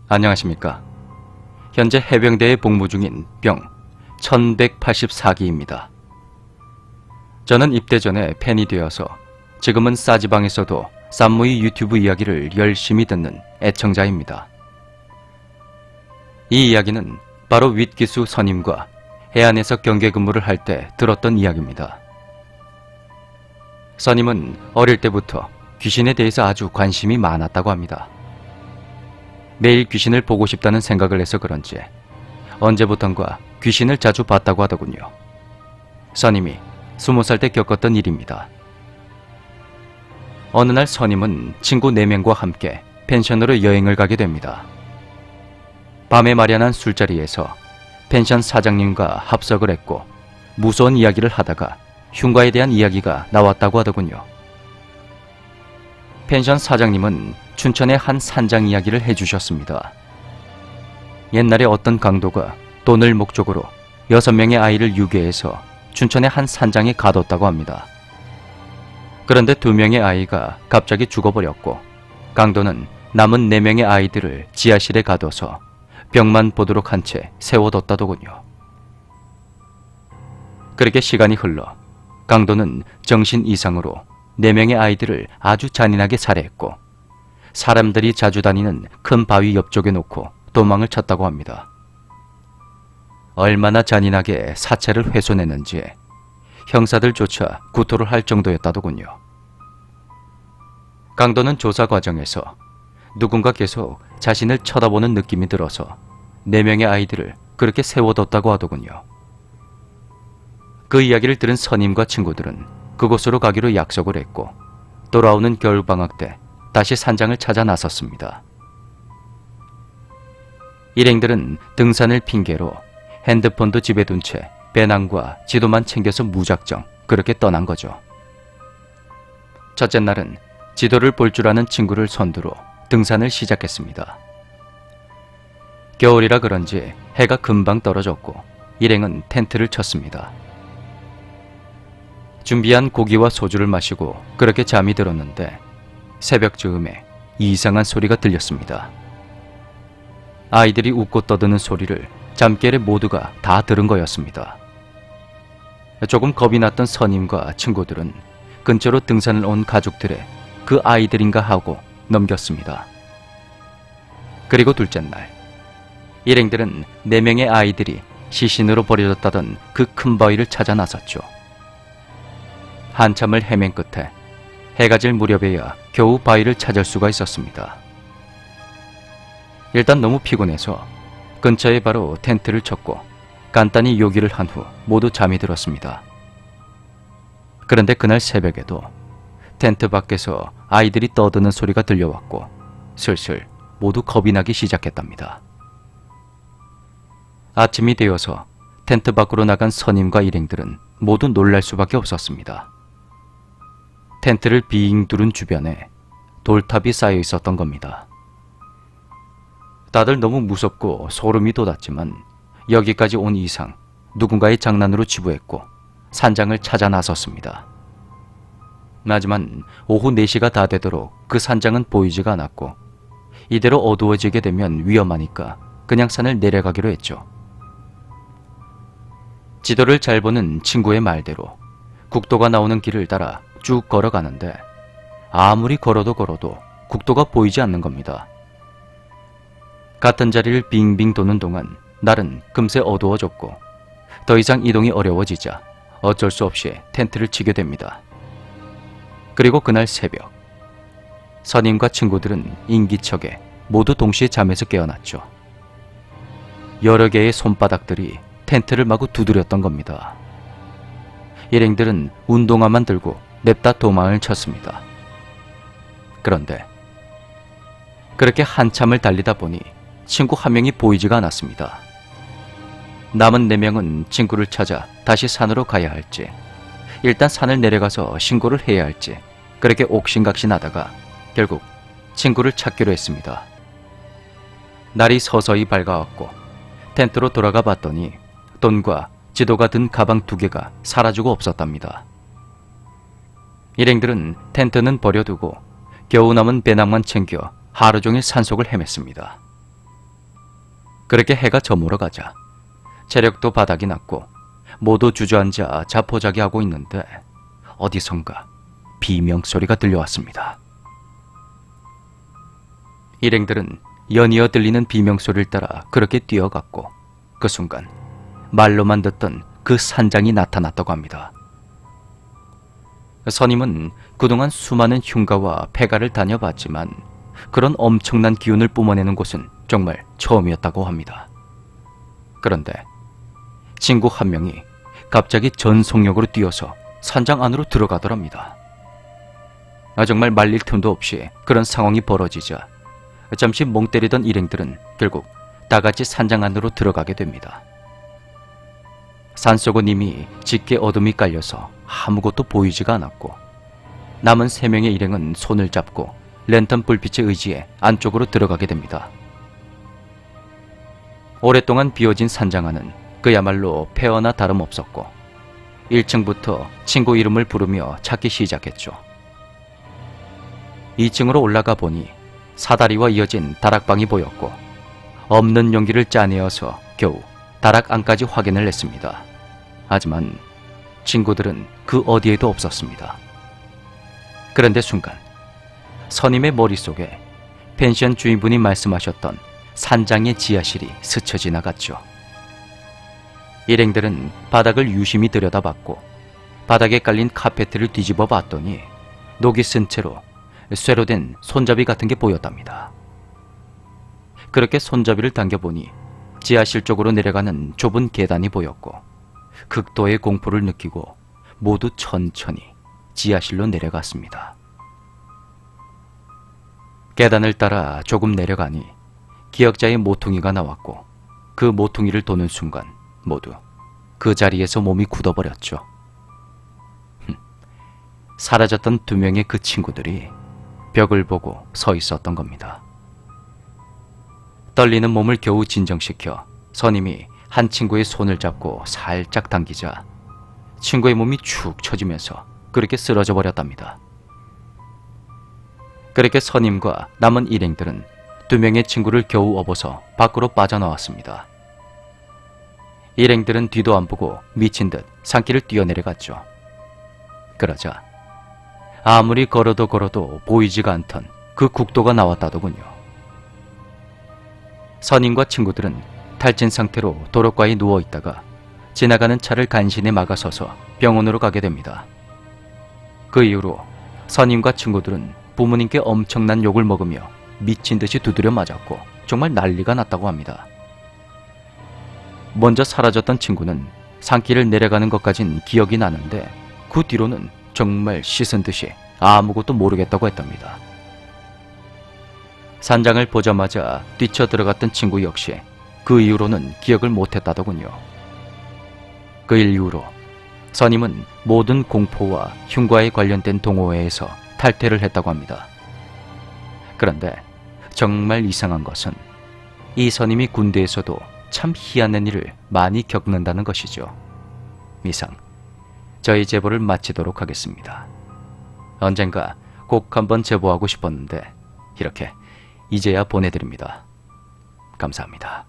안녕하십니까. 현재 해병대에 복무 중인 병 1184기입니다. 저는 입대 전에 팬이 되어서 지금은 싸지방에서도 쌈무이 유튜브 이야기를 열심히 듣는 애청자입니다. 이 이야기는 바로 윗기수 선임과 해안에서 경계 근무를 할 때 들었던 이야기입니다. 선임은 어릴 때부터 귀신에 대해서 아주 관심이 많았다고 합니다. 매일 귀신을 보고 싶다는 생각을 해서 그런지 언제부턴가 귀신을 자주 봤다고 하더군요. 선임이 20살 때 겪었던 일입니다. 어느 날 선임은 친구 4명과 함께 펜션으로 여행을 가게 됩니다. 밤에 마련한 술자리에서 펜션 사장님과 합석을 했고 무서운 이야기를 하다가 흉가에 대한 이야기가 나왔다고 하더군요. 펜션 사장님은 춘천의 한 산장 이야기를 해주셨습니다. 옛날에 어떤 강도가 돈을 목적으로 6명의 아이를 유괴해서 춘천의 한 산장에 가뒀다고 합니다. 그런데 2명의 아이가 갑자기 죽어버렸고 강도는 남은 4명의 아이들을 지하실에 가둬서 벽만 보도록 한 채 세워뒀다더군요. 그렇게 시간이 흘러 강도는 정신 이상으로 4명의 아이들을 아주 잔인하게 살해했고 사람들이 자주 다니는 큰 바위 옆쪽에 놓고 도망을 쳤다고 합니다. 얼마나 잔인하게 사체를 훼손했는지 형사들조차 구토를 할 정도였다더군요. 강도는 조사 과정에서 누군가 계속 자신을 쳐다보는 느낌이 들어서 4명의 아이들을 그렇게 세워뒀다고 하더군요. 그 이야기를 들은 선임과 친구들은 그곳으로 가기로 약속을 했고 돌아오는 겨울방학 때 다시 산장을 찾아 나섰습니다. 일행들은 등산을 핑계로 핸드폰도 집에 둔 채 배낭과 지도만 챙겨서 무작정 그렇게 떠난 거죠. 첫째 날은 지도를 볼 줄 아는 친구를 선두로 등산을 시작했습니다. 겨울이라 그런지 해가 금방 떨어졌고 일행은 텐트를 쳤습니다. 준비한 고기와 소주를 마시고 그렇게 잠이 들었는데 새벽 즈음에 이상한 소리가 들렸습니다. 아이들이 웃고 떠드는 소리를 잠결에 모두가 다 들은 거였습니다. 조금 겁이 났던 선임과 친구들은 근처로 등산을 온 가족들의 그 아이들인가 하고 넘겼습니다. 그리고 둘째 날, 일행들은 4명의 아이들이 시신으로 버려졌다던 그 큰 바위를 찾아 나섰죠. 한참을 헤맨 끝에 해가 질 무렵에야 겨우 바위를 찾을 수가 있었습니다. 일단 너무 피곤해서 근처에 바로 텐트를 쳤고 간단히 요기를 한 후 모두 잠이 들었습니다. 그런데 그날 새벽에도 텐트 밖에서 아이들이 떠드는 소리가 들려왔고 슬슬 모두 겁이 나기 시작했답니다. 아침이 되어서 텐트 밖으로 나간 선임과 일행들은 모두 놀랄 수밖에 없었습니다. 텐트를 빙 두른 주변에 돌탑이 쌓여 있었던 겁니다. 다들 너무 무섭고 소름이 돋았지만 여기까지 온 이상 누군가의 장난으로 지부했고 산장을 찾아 나섰습니다. 하지만 오후 4시가 다 되도록 그 산장은 보이지가 않았고 이대로 어두워지게 되면 위험하니까 그냥 산을 내려가기로 했죠. 지도를 잘 보는 친구의 말대로 국도가 나오는 길을 따라 쭉 걸어가는데 아무리 걸어도 국도가 보이지 않는 겁니다. 같은 자리를 빙빙 도는 동안 날은 금세 어두워졌고 더 이상 이동이 어려워지자 어쩔 수 없이 텐트를 치게 됩니다. 그리고 그날 새벽, 선임과 친구들은 인기척에 모두 동시에 잠에서 깨어났죠. 여러 개의 손바닥들이 텐트를 마구 두드렸던 겁니다. 일행들은 운동화만 들고 냅다 도망을 쳤습니다. 그런데 그렇게 한참을 달리다 보니 친구 한 명이 보이지가 않았습니다. 남은 4명은 친구를 찾아 다시 산으로 가야 할지 일단 산을 내려가서 신고를 해야 할지 그렇게 옥신각신하다가 결국 친구를 찾기로 했습니다. 날이 서서히 밝아왔고 텐트로 돌아가 봤더니 돈과 지도가 든 가방 2개가 사라지고 없었답니다. 일행들은 텐트는 버려두고 겨우 남은 배낭만 챙겨 하루 종일 산속을 헤맸습니다. 그렇게 해가 저물어 가자 체력도 바닥이 났고 모두 주저앉아 자포자기하고 있는데 어디선가 비명소리가 들려왔습니다. 일행들은 연이어 들리는 비명소리를 따라 그렇게 뛰어갔고 그 순간 말로만 듣던 그 산장이 나타났다고 합니다. 선임은 그동안 수많은 흉가와 폐가를 다녀봤지만 그런 엄청난 기운을 뿜어내는 곳은 정말 처음이었다고 합니다. 그런데 친구 한 명이 갑자기 전속력으로 뛰어서 산장 안으로 들어가더랍니다. 정말 말릴 틈도 없이 그런 상황이 벌어지자 잠시 멍 때리던 일행들은 결국 다같이 산장 안으로 들어가게 됩니다. 산속은 이미 짙게 어둠이 깔려서 아무것도 보이지가 않았고 남은 3명의 일행은 손을 잡고 랜턴 불빛에 의지해 안쪽으로 들어가게 됩니다. 오랫동안 비워진 산장 안은 그야말로 폐허나 다름없었고 1층부터 친구 이름을 부르며 찾기 시작했죠. 2층으로 올라가 보니 사다리와 이어진 다락방이 보였고 없는 용기를 짜내어서 겨우 다락 안까지 확인을 했습니다. 하지만 친구들은 그 어디에도 없었습니다. 그런데 순간 선임의 머릿속에 펜션 주인분이 말씀하셨던 산장의 지하실이 스쳐 지나갔죠. 일행들은 바닥을 유심히 들여다봤고 바닥에 깔린 카페트를 뒤집어 봤더니 녹이 쓴 채로 쇠로 된 손잡이 같은 게 보였답니다. 그렇게 손잡이를 당겨보니 지하실 쪽으로 내려가는 좁은 계단이 보였고 극도의 공포를 느끼고 모두 천천히 지하실로 내려갔습니다. 계단을 따라 조금 내려가니 기억자의 모퉁이가 나왔고 그 모퉁이를 도는 순간 모두 그 자리에서 몸이 굳어버렸죠. 사라졌던 2명의 그 친구들이 벽을 보고 서 있었던 겁니다. 떨리는 몸을 겨우 진정시켜 선임이 한 친구의 손을 잡고 살짝 당기자 친구의 몸이 축 처지면서 그렇게 쓰러져 버렸답니다. 그렇게 선임과 남은 일행들은 2명의 친구를 겨우 업어서 밖으로 빠져나왔습니다. 일행들은 뒤도 안 보고 미친 듯 산길을 뛰어내려갔죠. 그러자 아무리 걸어도 보이지가 않던 그 국도가 나왔다더군요. 선임과 친구들은 탈진 상태로 도로가에 누워있다가 지나가는 차를 간신히 막아서서 병원으로 가게 됩니다. 그 이후로 선임과 친구들은 부모님께 엄청난 욕을 먹으며 미친 듯이 두드려 맞았고 정말 난리가 났다고 합니다. 먼저 사라졌던 친구는 산길을 내려가는 것까진 기억이 나는데 그 뒤로는 정말 씻은 듯이 아무것도 모르겠다고 했답니다. 산장을 보자마자 뛰쳐 들어갔던 친구 역시 그 이후로는 기억을 못했다더군요. 그 일 이후로 선임은 모든 공포와 흉과에 관련된 동호회에서 탈퇴를 했다고 합니다. 그런데 정말 이상한 것은 이 선임이 군대에서도 참 희한한 일을 많이 겪는다는 것이죠. 이상 저희 제보를 마치도록 하겠습니다. 언젠가 꼭 한번 제보하고 싶었는데 이렇게 이제야 보내드립니다. 감사합니다.